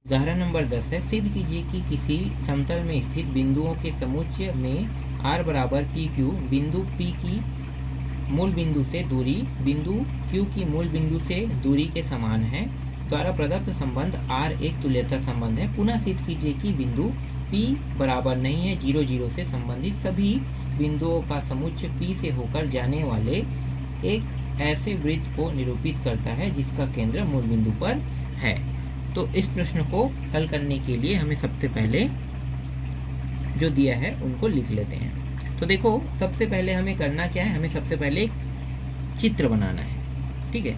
उदाहरण नंबर 10 है, सिद्ध कीजिए कि किसी समतल में स्थित बिंदुओं के समुच्चय में r बराबर पी क्यू बिंदु P की मूल बिंदु से दूरी बिंदु Q की मूल बिंदु से दूरी के समान है द्वारा प्रदत्त संबंध R एक तुल्यता संबंध है। पुनः सिद्ध कीजिए कि बिंदु P बराबर नहीं है 0, 0 से संबंधित सभी बिंदुओं का समुच्चय P से होकर जाने वाले एक ऐसे वृत्त को निरूपित करता है जिसका केंद्र मूल बिंदु पर है। तो इस प्रश्न को हल करने के लिए हमें सबसे पहले जो दिया है उनको लिख लेते हैं। तो देखो, सबसे पहले हमें करना क्या है, हमें सबसे पहले एक चित्र बनाना है, ठीक है।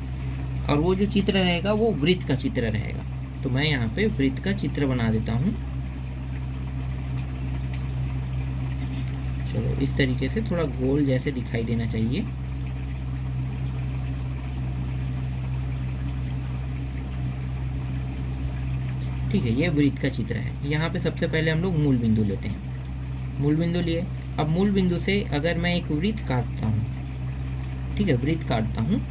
और वो जो चित्र रहेगा वो वृत्त का चित्र रहेगा। तो मैं यहाँ पे वृत्त का चित्र बना देता हूँ। चलो, इस तरीके से थोड़ा गोल जैसे दिखाई देना चाहिए। ठीक है, ये वृत्त का चित्र है। यहाँ पे सबसे पहले हम लोग मूल बिंदु लेते हैं। मूल बिंदु लिए, अब मूल बिंदु से अगर मैं एक वृत्त काटता हूँ, ठीक है, वृत्त काटता हूँ,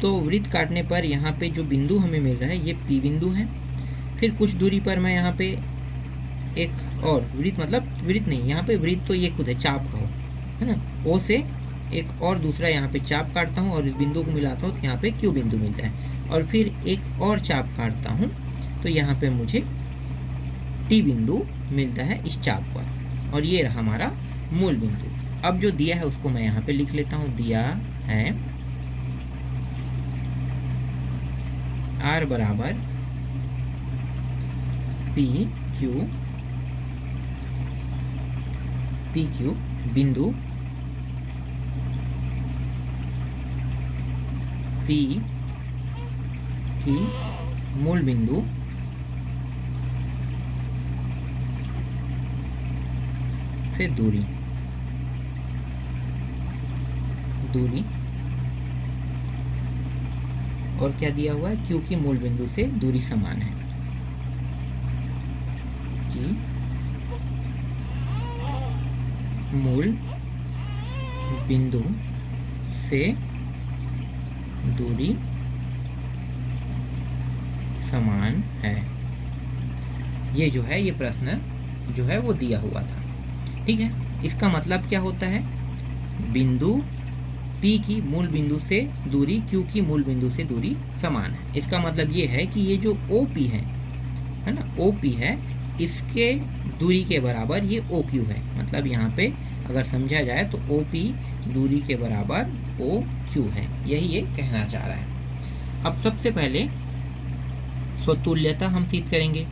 तो वृत्त काटने पर यहाँ पे जो बिंदु हमें मिल रहा है ये P बिंदु है। फिर कुछ दूरी पर मैं यहाँ पे एक और वृत्त, मतलब वृत्त नहीं, यहाँ पे वृत्त तो ये खुद है, चाप का हो, है ना। O से एक और दूसरा यहाँ पे चाप काटता हूँ और इस बिंदु को मिलाता हूँ तो यहाँ पे Q बिंदु मिलता है। और फिर एक और चाप काटता हूँ तो यहाँ पे मुझे T बिंदु मिलता है इस चाप पर, और ये रहा हमारा मूल बिंदु। अब जो दिया है उसको मैं यहाँ पे लिख लेता हूँ। दिया है R बराबर पी क्यू बिंदु P की मूल बिंदु से दूरी और क्या दिया हुआ है, Q की मूल बिंदु से दूरी समान है। कि मूल बिंदु से दूरी समान है। ये जो है, ये प्रश्न जो है वो दिया हुआ था, ठीक है। इसका मतलब क्या होता है, बिंदु P की मूल बिंदु से दूरी Q की मूल बिंदु से दूरी समान है। इसका मतलब ये है कि ये जो OP है ना, OP है, इसके दूरी के बराबर ये OQ है। मतलब यहाँ पे अगर समझा जाए तो OP दूरी के बराबर OQ है, यही ये कहना चाह रहा है। अब सबसे पहले स्वतुल्यता हम सिद्ध करेंगे।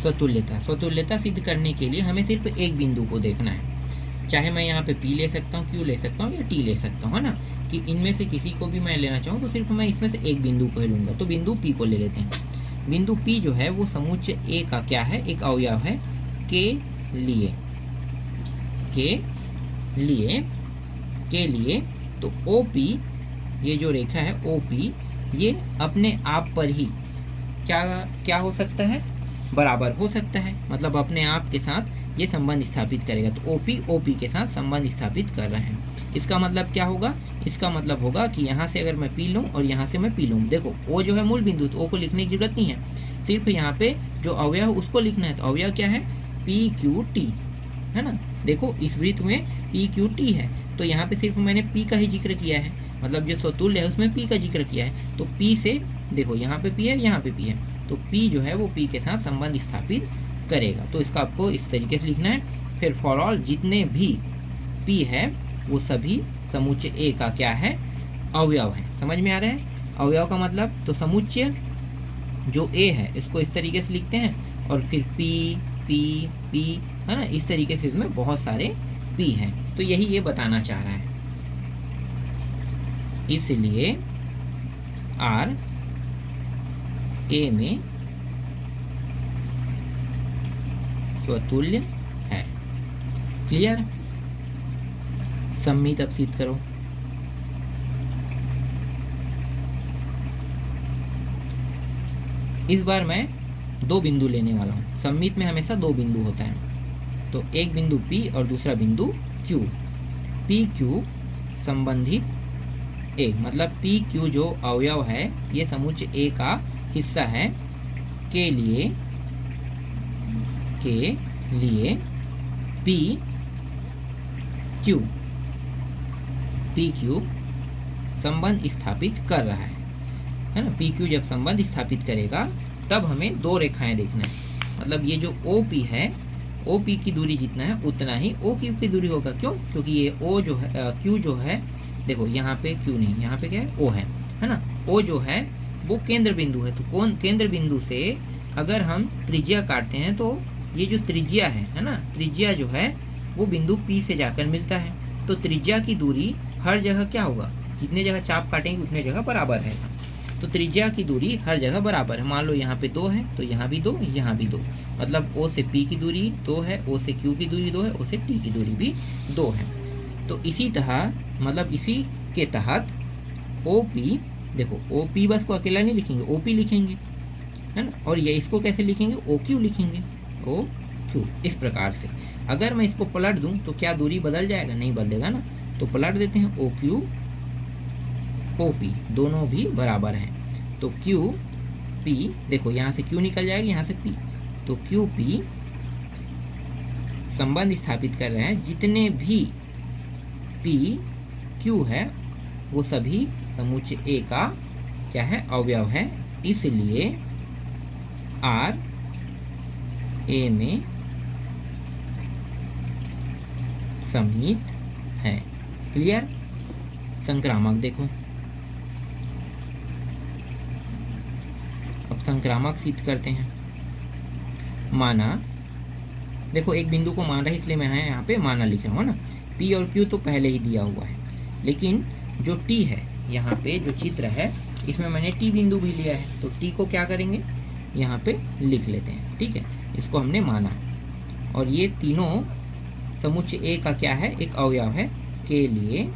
स्वतुल्यता सिद्ध करने के लिए हमें सिर्फ एक बिंदु को देखना है। चाहे मैं यहाँ पे P ले सकता हूँ, Q ले सकता हूँ या T ले सकता हूँ, है ना। कि इनमें से किसी को भी मैं लेना चाहूँ तो सिर्फ मैं इसमें से एक बिंदु को ही लूंगा। तो बिंदु P को ले लेते हैं। बिंदु P जो है वो समुच्चय A का क्या है, एक अवयव है के लिए। तो OP, ये जो रेखा है OP, ये अपने आप पर ही क्या हो सकता है, बराबर हो सकता है। मतलब अपने आप के साथ ये संबंध स्थापित करेगा। तो OP के साथ संबंध स्थापित कर रहे हैं। इसका मतलब क्या होगा, इसका मतलब होगा कि यहाँ से अगर मैं P लूँ और यहाँ से मैं P लूँ, देखो O जो है मूल बिंदु, तो O को लिखने की जरूरत नहीं है, सिर्फ यहाँ पे जो अवयव है उसको लिखना है। तो अवयव क्या है, PQT, है ना। देखो इस वृत्त में PQT है, तो यहाँ पे सिर्फ मैंने P का ही जिक्र किया है, मतलब जो स्वतुल्य है उसमें P का जिक्र किया है। तो P से देखो यहाँ पे P है, यहाँ पे P है, तो P जो है वो P के साथ संबंध स्थापित करेगा। तो इसका आपको इस तरीके से लिखना है। फिर फॉर ऑल जितने भी P है वो सभी समुच्चय A का क्या है, अवयव है। समझ में आ रहा है अवयव का मतलब। तो समुच्चय जो A है इसको इस तरीके से लिखते हैं, और फिर P है ना, इस तरीके से इसमें बहुत सारे P हैं। तो यही ये बताना चाह रहा है। इसलिए R A में स्वतुल्य है। क्लियर। सम्मित अब सिद्ध करो। इस बार मैं दो बिंदु लेने वाला हूँ। सम्मित में हमेशा दो बिंदु होता है। तो एक बिंदु P और दूसरा बिंदु Q। PQ संबंधित ए, मतलब पी क्यू जो अवयव है ये समुच्चय ए का हिस्सा है के लिए पी क्यू संबंध स्थापित कर रहा है ना। पी क्यू जब संबंध स्थापित करेगा तब हमें दो रेखाएं देखना है। मतलब ये जो ओ पी है, ओ पी की दूरी जितना है उतना ही ओ क्यू की दूरी होगा। क्यों? क्योंकि ये ओ जो है क्यू जो है, देखो यहाँ पे क्यू नहीं, यहाँ पे क्या है, ओ है ना। ओ जो है वो केंद्र बिंदु है, तो कौन केंद्र बिंदु से अगर हम त्रिज्या काटते हैं तो ये जो त्रिज्या है ना, त्रिज्या जो है वो बिंदु पी से जाकर मिलता है। तो त्रिज्या की दूरी हर जगह क्या होगा, जितने जगह चाप काटेंगे उतने जगह बराबर रहेगा। तो त्रिज्या की दूरी हर जगह बराबर है। मान लो यहाँ पे 2 है तो यहाँ भी 2, यहाँ भी 2, मतलब ओ से पी की दूरी 2 है, ओ से क्यू की दूरी 2 है, ओ से टी की दूरी भी 2 है। तो इसी तरह मतलब इसी के तहत ओ पी, देखो ओ पी बस को अकेला नहीं लिखेंगे, ओ पी लिखेंगे, है ना। और ये इसको कैसे लिखेंगे, ओ क्यू लिखेंगे, ओ क्यू। इस प्रकार से अगर मैं इसको पलट दूं तो क्या दूरी बदल जाएगा, नहीं बदलेगा ना। तो पलट देते हैं, ओ क्यू ओ पी दोनों भी बराबर हैं। तो क्यू पी, देखो यहाँ से क्यू निकल जाएगा, यहाँ से पी, तो क्यू पी संबंध स्थापित कर रहे हैं। जितने भी पी क्यू है वो सभी समुच्चय ए का क्या है, अवयव है। इसलिए आर ए में समीत है। क्लियर? संक्रामक देखो, अब संक्रामक सिद्ध करते हैं। माना, देखो एक बिंदु को मान रहा है इसलिए मैं यहाँ पे माना लिख रहा हूँ ना। पी और क्यू तो पहले ही दिया हुआ है, लेकिन जो टी है यहाँ पे जो चित्र है इसमें मैंने टी बिंदु भी लिया है। तो टी को क्या करेंगे, यहाँ पे लिख लेते हैं, ठीक है। इसको हमने माना और ये तीनों समुच्चय ए का क्या है, एक अवयव है के लिए।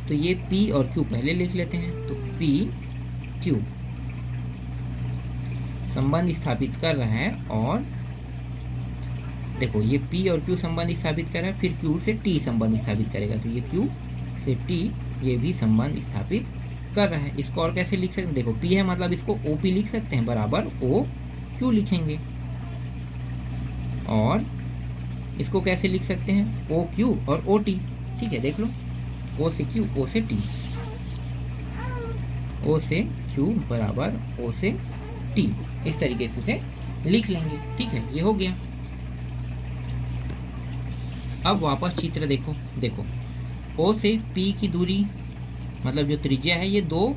तो ये P और Q पहले लिख लेते हैं। तो P Q संबंध स्थापित कर रहा है और देखो ये P और Q संबंध स्थापित कर रहा है, फिर Q से T संबंध स्थापित करेगा। तो ये Q से T ये भी संबंध स्थापित कर रहा है। इसको और कैसे लिख सकते हैं, देखो P है मतलब इसको OP लिख सकते हैं, बराबर OQ लिखेंगे। और इसको कैसे लिख सकते हैं, OQ और OT, ठीक है। देख लो, O से Q, O से T, O से Q बराबर O से T, इस तरीके से लिख लेंगे, ठीक है। ये हो गया। अब वापस चित्र देखो, देखो O से P की दूरी मतलब जो त्रिज्या है ये 2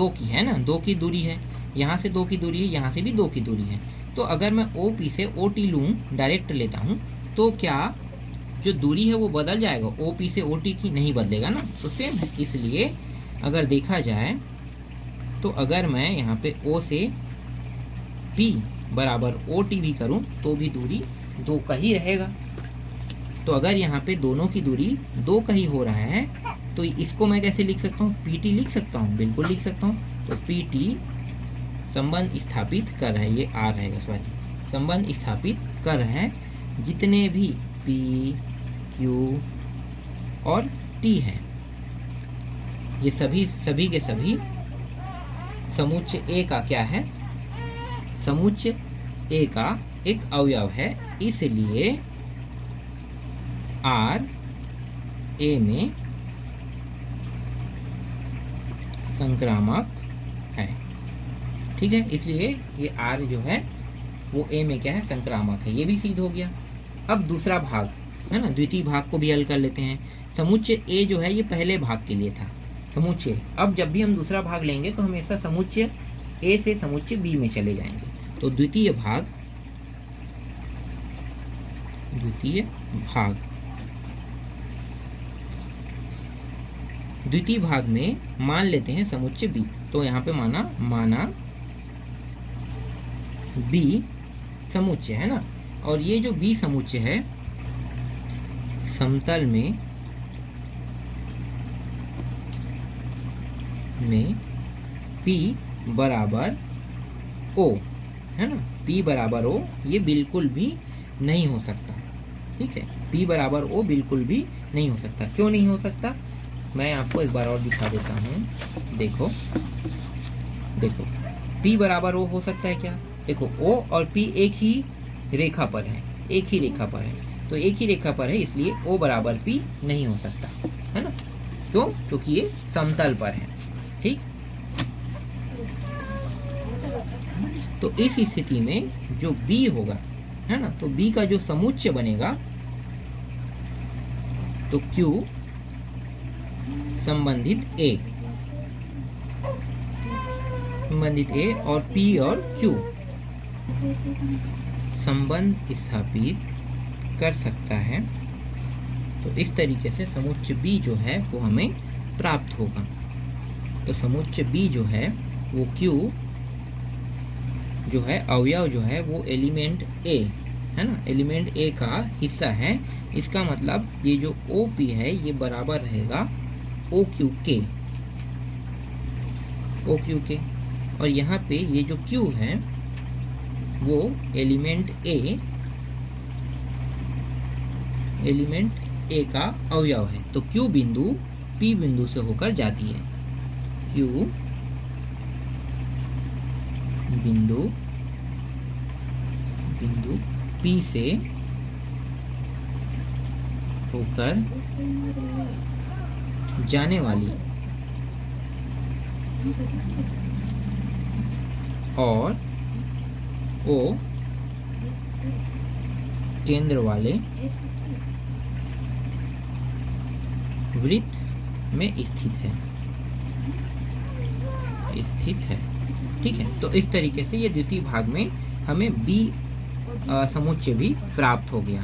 की है ना, 2 की दूरी है। यहाँ से 2 की दूरी है, यहाँ से भी 2 की दूरी है। तो अगर मैं OP से OT लूँ, डायरेक्ट लेता हूँ, तो क्या जो दूरी है वो बदल जाएगा, OP से OT की नहीं बदलेगा ना, तो सेम है। इसलिए अगर देखा जाए तो अगर मैं यहाँ पे O से P बराबर OT भी करूँ तो भी दूरी 2 का ही रहेगा। तो अगर यहाँ पे दोनों की दूरी 2 का ही हो रहा है तो इसको मैं कैसे लिख सकता हूँ, PT लिख सकता हूँ, बिल्कुल लिख सकता हूँ। तो PT संबंध स्थापित कर रहा है, ये R रहेगा, सॉरी, संबंध स्थापित कर रहा है जितने भी P Q और T है, ये सभी के सभी समुच्चय ए का क्या है, समुच्चय ए का एक अवयव है। इसलिए R ए में संक्रामक है, ठीक है। इसलिए ये R जो है वो A में क्या है, संक्रामक है। ये भी सिद्ध हो गया। अब दूसरा भाग है ना, द्वितीय भाग को भी हल कर लेते हैं। समुच्चय ए जो है ये पहले भाग के लिए था, समुच्चय। अब जब भी हम दूसरा भाग लेंगे तो हमेशा समुच्चय ए से समुच्चय बी में चले जाएंगे। तो द्वितीय भाग में मान लेते हैं समुच्चय बी। तो यहाँ पे माना बी समुच्चय है ना, और ये जो बी समुच्चय है समतल में P बराबर O है ना, P बराबर O ये बिल्कुल भी नहीं हो सकता, ठीक है। P बराबर O बिल्कुल भी नहीं हो सकता। क्यों नहीं हो सकता, मैं आपको एक बार और दिखा देता हूँ। देखो देखो, P बराबर O हो सकता है क्या? देखो O और P एक ही रेखा पर है, एक ही रेखा पर है, तो एक ही रेखा पर है, इसलिए O बराबर P नहीं हो सकता, है ना? क्यों? क्योंकि ये समतल पर है। ठीक, तो इस स्थिति में जो B होगा, है ना, तो B का जो समुच्चय बनेगा, तो Q संबंधित A और P और Q संबंध स्थापित कर सकता है। तो इस तरीके से समुच्चय B जो है वो हमें प्राप्त होगा। तो समुच्चय B जो है वो Q जो है अवयव जो है वो एलिमेंट A है ना, एलिमेंट A का हिस्सा है। इसका मतलब ये जो OP है ये बराबर रहेगा OQ के, और यहाँ पे ये जो Q है वो एलिमेंट A का अवयव है। तो Q बिंदु P बिंदु से होकर जाती है, Q बिंदु P से होकर जाने वाली और O केंद्र वाले वृत्त में स्थित है। ठीक है, तो इस तरीके से ये द्वितीय भाग में हमें B समुच्चय भी प्राप्त हो गया।